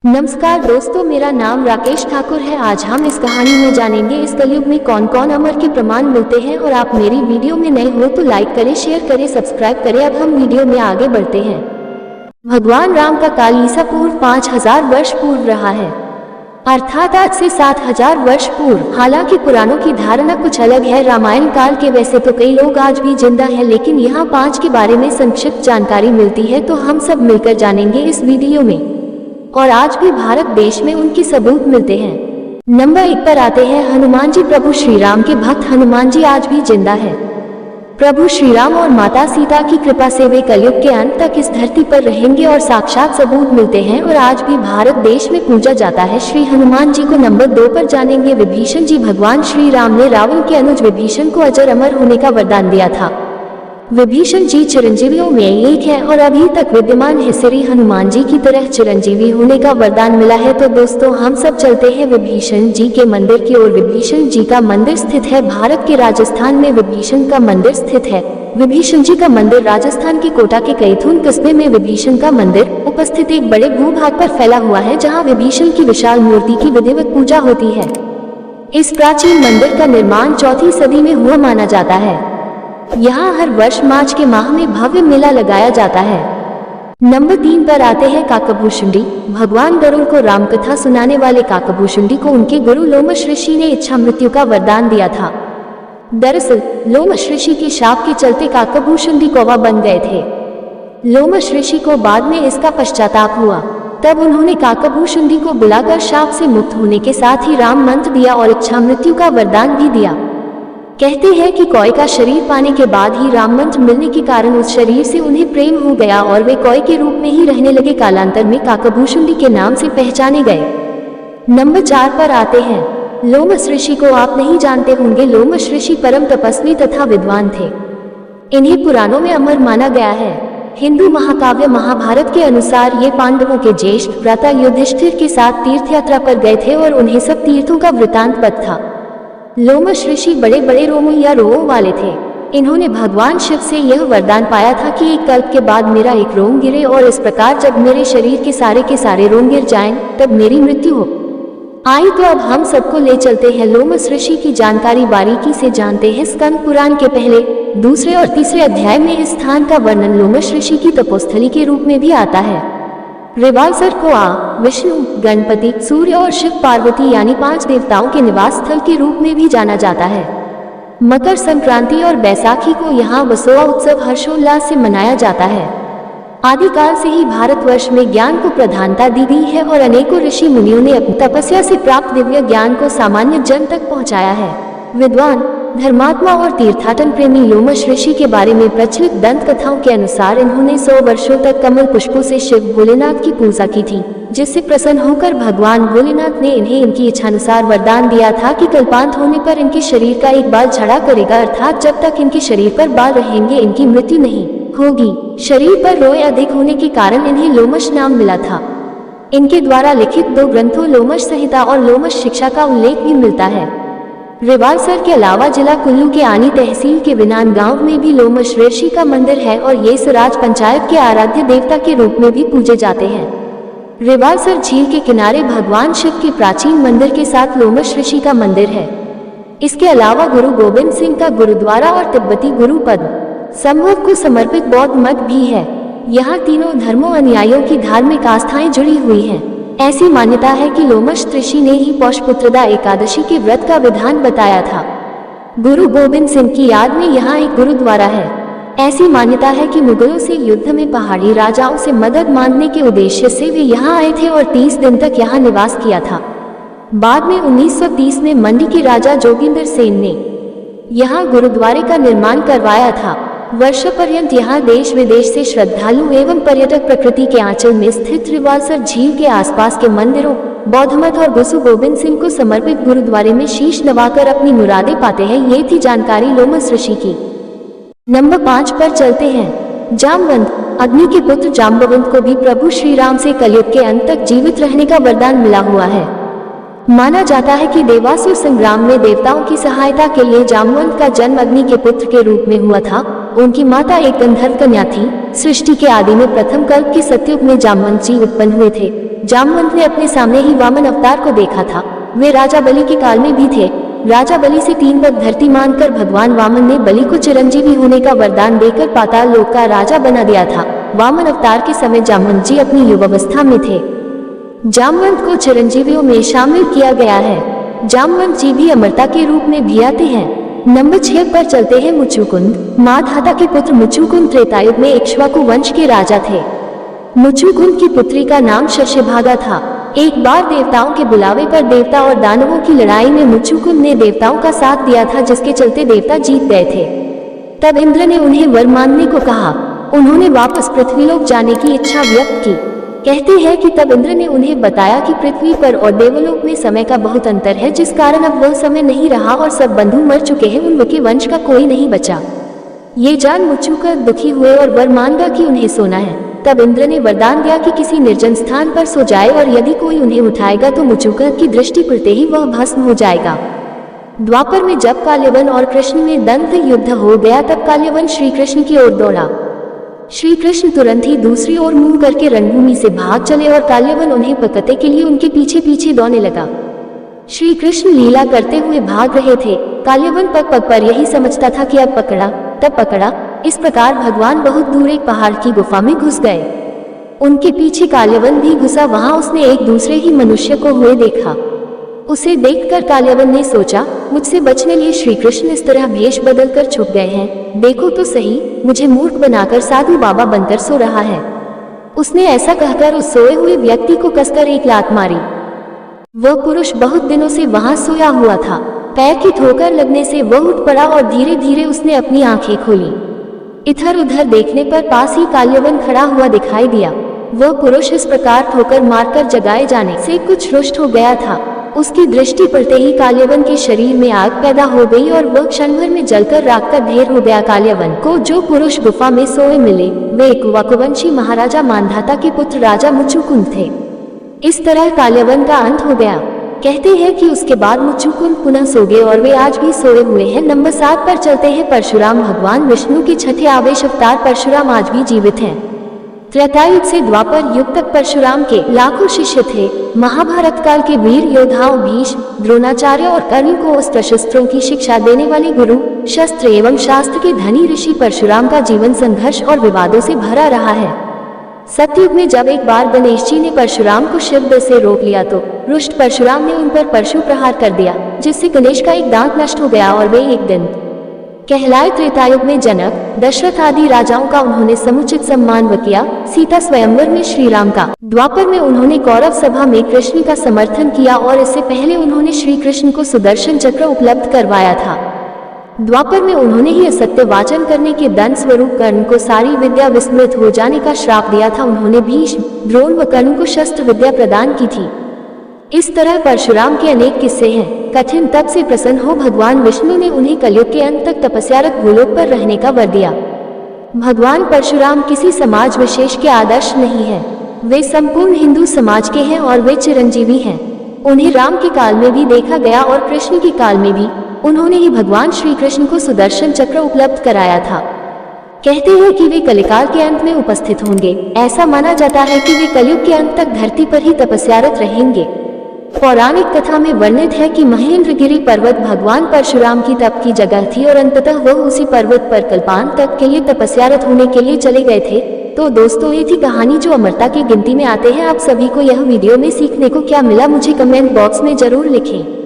नमस्कार दोस्तों, मेरा नाम राकेश ठाकुर है। आज हम इस कहानी में जानेंगे इस कलयुग में कौन कौन अमर के प्रमाण मिलते हैं। और आप मेरी वीडियो में नए हो तो लाइक करें, शेयर करें, सब्सक्राइब करें। अब हम वीडियो में आगे बढ़ते हैं। भगवान राम का काल ईसा पूर्व 5000 वर्ष पूर्व रहा है, अर्थात आज से 7000 वर्ष पूर्व। हालांकि पुराणों की धारणा कुछ अलग है। रामायण काल के वैसे तो कई लोग आज भी जिंदा हैं, लेकिन यहाँ 5 के बारे में संक्षिप्त जानकारी मिलती है, तो हम सब मिलकर जानेंगे इस वीडियो में। और आज भी भारत देश में उनके सबूत मिलते हैं। नंबर 1 पर आते हैं हनुमान जी। प्रभु श्री राम के भक्त हनुमान जी आज भी जिंदा है। प्रभु श्री राम और माता सीता की कृपा से वे कलयुग के अंत तक इस धरती पर रहेंगे और साक्षात सबूत मिलते हैं और आज भी भारत देश में पूजा जाता है श्री हनुमान जी को। नंबर 2 पर जानेंगे विभीषण जी। भगवान श्री राम ने रावण के अनुज विभीषण को अजर अमर होने का वरदान दिया था। विभीषण जी चिरंजीवियों में एक है और अभी तक विद्यमान है। श्री हनुमान जी की तरह चिरंजीवी होने का वरदान मिला है। तो दोस्तों, हम सब चलते हैं विभीषण जी के मंदिर की ओर। विभीषण जी का मंदिर स्थित है भारत के राजस्थान में। विभीषण का मंदिर स्थित है। विभीषण जी का मंदिर राजस्थान के कोटा के कैथून कस्बे में विभीषण का मंदिर उपस्थित एक बड़े भूभाग पर फैला हुआ है, जहाँ विभीषण की विशाल मूर्ति की विधिवत पूजा होती है। इस प्राचीन मंदिर का निर्माण 4वीं सदी में हुआ माना जाता है। यहाँ हर वर्ष मार्च के माह में भव्य मेला लगाया जाता है। नंबर 3 पर आते हैं काकभूषुंडी। भगवान गरुड़ को रामकथा सुनाने वाले काकभूषुंडी को उनके गुरु लोमश ऋषि ने इच्छा मृत्यु का वरदान दिया था। दरअसल लोमश ऋषि के शाप के चलते काकभूषुंडी कौवा बन गए थे। लोमश ऋषि को बाद में इसका पश्चाताप हुआ। तब उन्होंने काकभूषुंडी को बुलाकर शाप से मुक्त होने के साथ ही राम मंत्र दिया और इच्छा मृत्यु का वरदान भी दिया। कहते हैं कि कौए का शरीर पाने के बाद ही राम मंत्र मिलने के कारण उस शरीर से उन्हें प्रेम हो गया और वे कौए के रूप में ही रहने लगे। कालांतर में काकभूषुंडी के नाम से पहचाने गए। नंबर 4 पर आते हैं लोमश ऋषि को। आप नहीं जानते होंगे, लोमश ऋषि परम तपस्वी तथा विद्वान थे। इन्हें पुराणों में अमर माना गया है। हिंदू महाकाव्य महाभारत के अनुसार ये पांडवों के ज्येष्ठ भ्राता युधिष्ठिर के साथ तीर्थ यात्रा पर गए थे और उन्हें सब तीर्थों का वृतांत पता था। लोमश ऋषि बड़े बड़े रोमों या रोमों वाले थे। इन्होंने भगवान शिव से यह वरदान पाया था कि एक कल्प के बाद मेरा एक रोम गिरे और इस प्रकार जब मेरे शरीर के सारे रोम गिर जाएं, तब मेरी मृत्यु हो। आई तो अब हम सबको ले चलते हैं लोमश ऋषि की जानकारी बारीकी से जानते हैं। स्कंद पुराण के पहले, दूसरे और तीसरे अध्याय में इस स्थान का वर्णन लोमश ऋषि की तपोस्थली के रूप में भी आता है। रिवालसर को विष्णु, गणपति, सूर्य और शिव पार्वती यानी 5 देवताओं के निवास स्थल के रूप में भी जाना जाता है। मकर संक्रांति और बैसाखी को यहाँ वसोआ उत्सव हर्षोल्लास से मनाया जाता है। आदिकाल से ही भारतवर्ष में ज्ञान को प्रधानता दी गई है और अनेकों ऋषि मुनियों ने अपनी तपस्या से प्राप्त दिव्य ज्ञान को सामान्य जन तक पहुँचाया है। विद्वान, धर्मात्मा और तीर्थाटन प्रेमी लोमश ऋषि के बारे में प्रचलित दंत कथाओं के अनुसार इन्होंने 100 वर्षों तक कमल पुष्पों से शिव भोलेनाथ की पूजा की थी, जिससे प्रसन्न होकर भगवान भोलेनाथ ने इन्हें इनकी इच्छानुसार वरदान दिया था कि कल्पांत होने पर इनके शरीर का एक बाल झड़ा करेगा, अर्थात जब तक इनके शरीर पर बाल रहेंगे इनकी मृत्यु नहीं होगी। शरीर पर रोए अधिक होने के कारण इन्हें लोमश नाम मिला था। इनके द्वारा लिखित 2 ग्रंथों लोमश संहिता और लोमश शिक्षा का उल्लेख भी मिलता है। रिवालसर के अलावा जिला कुल्लू के आनी तहसील के विनान गांव में भी लोमश ऋषि का मंदिर है और ये स्वराज पंचायत के आराध्य देवता के रूप में भी पूजे जाते हैं। रिवालसर झील के किनारे भगवान शिव के प्राचीन मंदिर के साथ लोमश ऋषि का मंदिर है। इसके अलावा गुरु गोबिंद सिंह का गुरुद्वारा और तिब्बती गुरु पद्म संभव को समर्पित बौद्ध मठ भी है। यहाँ तीनों धर्मों अनुयायियों की धार्मिक आस्थाएं जुड़ी हुई हैं। ऐसी मान्यता है कि लोमश ऋषि ने ही पौषपुत्रदा एकादशी के व्रत का विधान बताया था। गुरु गोबिंद सिंह की याद में यहाँ एक गुरुद्वारा है। ऐसी मान्यता है कि मुगलों से युद्ध में पहाड़ी राजाओं से मदद मांगने के उद्देश्य से वे यहाँ आए थे और 30 दिन तक यहाँ निवास किया था। बाद में 1930 में मंडी के राजा जोगिंदर सेन ने यहाँ गुरुद्वारे का निर्माण करवाया था। वर्षों पर्यंत यहाँ देश विदेश से श्रद्धालु एवं पर्यटक प्रकृति के आंचल में स्थित रिवालसर झील के आसपास के मंदिरों, बौद्ध मठ और गुरु गोबिंद सिंह को समर्पित गुरुद्वारे में शीश नवाकर अपनी मुरादें पाते हैं। ये थी जानकारी लोमश ऋषि की। नंबर 5 पर चलते हैं जामवंत। अग्नि के पुत्र जाम्बवंत को भी प्रभु श्री राम से कलयुग के अंत तक जीवित रहने का वरदान मिला हुआ है। माना जाता है कि देवासुर संग्राम में देवताओं की सहायता के लिए जामवंत का जन्म अग्नि के पुत्र के रूप में हुआ था। उनकी माता एक गंधर्व कन्या थी। सृष्टि के आदि में प्रथम कल्प के सतयुग में जामवंत जी उत्पन्न हुए थे। जामवंत ने अपने सामने ही वामन अवतार को देखा था। वे राजा बलि के काल में भी थे। राजा बलि से 3 पग धरती मानकर भगवान वामन ने बलि को चिरंजीवी होने का वरदान देकर पाताल लोक का राजा बना दिया था। वामन अवतार के समय जामवंत जी अपनी युवावस्था में थे। जामवंत को चिरंजीवियों में शामिल किया गया है। जामवंत जी भी अमरता के रूप में भी आते हैं। नंबर 6 पर चलते हैं मुचुकुंद। माधाता के पुत्र मुचुकुंद त्रेतायुग में इक्ष्वाकु वंश के राजा थे। मुचुकुंद की पुत्री का नाम शशभागा था। एक बार देवताओं के बुलावे पर देवता और दानवों की लड़ाई में मुचुकुंद ने देवताओं का साथ दिया था, जिसके चलते देवता जीत गए थे। तब इंद्र ने उन्हें वर मांगने को कहा। उन्होंने वापस पृथ्वीलोक जाने की इच्छा व्यक्त की। कहते हैं कि तब इंद्र ने उन्हें बताया कि पृथ्वी पर और देवलोक में समय का बहुत अंतर है, जिस कारण अब वह समय नहीं रहा और सब बंधु मर चुके हैं, उनके वंश का कोई नहीं बचा। ये जान मुचुकुंद दुखी हुए और वर मांगा कि उन्हें सोना है। तब इंद्र ने वरदान दिया कि किसी निर्जन स्थान पर सो जाए और यदि कोई उन्हें उठाएगा तो मुचुकुंद की दृष्टि पड़ते ही वह भस्म हो जाएगा। द्वापर में जब काल्यवन और कृष्ण में दंत युद्ध हो गया, तब काल्यवन श्री कृष्ण की ओर दौड़ा। श्री कृष्ण तुरंत ही दूसरी ओर मुंह करके रणभूमि से भाग चले और काल्यवन उन्हें पकड़ने के लिए उनके पीछे पीछे दौड़ने लगा। श्री कृष्ण लीला करते हुए भाग रहे थे। काल्यवन पग पग पर यही समझता था कि अब पकड़ा तब पकड़ा। इस प्रकार भगवान बहुत दूर एक पहाड़ की गुफा में घुस गए। उनके पीछे काल्यवन भी घुसा। वहां उसने एक दूसरे ही मनुष्य को हुए देखा। उसे देखकर काल्यवन ने सोचा, मुझसे बचने लिए श्री कृष्ण इस तरह भेष बदलकर छुप गए हैं। देखो तो सही, मुझे मूर्ख बनाकर साधु बाबा बनकर सो रहा है। उसने ऐसा कहकर उस सोए हुए व्यक्ति को कसकर एक लात मारी। वह पुरुष बहुत दिनों से वहां सोया हुआ था। पैर की ठोकर लगने से वह उठ पड़ा और धीरे धीरे उसने अपनी आंखें खोली। इधर उधर देखने पर पास ही काल्यवन खड़ा हुआ दिखाई दिया। वह पुरुष इस प्रकार ठोकर मारकर जगाए जाने से कुछ रुष्ट हो गया था। उसकी दृष्टि पड़ते ही काल्यवन के शरीर में आग पैदा हो गई और वह क्षण भर में जलकर राख का ढेर हो गया। काल्यवन को जो पुरुष गुफा में सोए मिले वे इक्ष्वाकुवंशी महाराजा मांधाता के पुत्र राजा मुचुकुंद थे। इस तरह काल्यवन का अंत हो गया। कहते हैं कि उसके बाद मुचुकुंद पुनः सो गए और वे आज भी सोए हुए हैं। नंबर 7 पर चलते हैं परशुराम। भगवान विष्णु के छठे आवेश अवतार परशुराम आज भी जीवित हैं। त्रेतायुग से द्वापर युग तक परशुराम के लाखों शिष्य थे। महाभारत काल के वीर योद्धाओं भीष्म, द्रोणाचार्य और कर्ण को अस्त्र शस्त्रों की शिक्षा देने वाले गुरु, शस्त्र एवं शास्त्र के धनी ऋषि परशुराम का जीवन संघर्ष और विवादों से भरा रहा है। सतयुग में जब एक बार गणेश जी ने परशुराम को शिवदल से रोक लिया तो रुष्ट परशुराम ने उन पर परशु प्रहार कर दिया, जिससे गणेश का एक दांत नष्ट हो गया और वे एक दिन कहलाए। त्रेतायुग में जनक, दशरथ आदि राजाओं का उन्होंने समुचित सम्मान किया। सीता स्वयंवर में श्री राम का। द्वापर में उन्होंने कौरव सभा में कृष्ण का समर्थन किया और इससे पहले उन्होंने श्री कृष्ण को सुदर्शन चक्र उपलब्ध करवाया था। द्वापर में उन्होंने ही असत्य वाचन करने के दंड स्वरूप कर्ण को सारी विद्या विस्मृत हो जाने का श्राप दिया था। उन्होंने भीष्म, द्रोण व कर्ण को शस्त्र विद्या प्रदान की थी। इस तरह परशुराम के अनेक किस्से हैं। कठिन तप से प्रसन्न हो भगवान विष्णु ने उन्हें कलयुग के अंत तक तपस्यारत भूलोक पर रहने का वर दिया। भगवान परशुराम किसी समाज विशेष के आदर्श नहीं है। वे संपूर्ण हिंदू समाज के हैं और वे चिरंजीवी हैं। उन्हें राम के काल में भी देखा गया और कृष्ण के काल में भी। उन्होंने ही भगवान श्री कृष्ण को सुदर्शन चक्र उपलब्ध कराया था। कहते हैं कि वे कलिकाल के अंत में उपस्थित होंगे। ऐसा माना जाता है कि वे कलयुग के अंत तक धरती पर ही तपस्यारत रहेंगे। पौराणिक कथा में वर्णित है कि महेंद्रगिरी पर्वत भगवान परशुराम की तप की जगह थी और अंततः वह उसी पर्वत पर कल्पांत तक के लिए तपस्यारत होने के लिए चले गए थे। तो दोस्तों, ये थी कहानी जो अमरता की गिनती में आते हैं। आप सभी को यह वीडियो में सीखने को क्या मिला मुझे कमेंट बॉक्स में जरूर लिखें।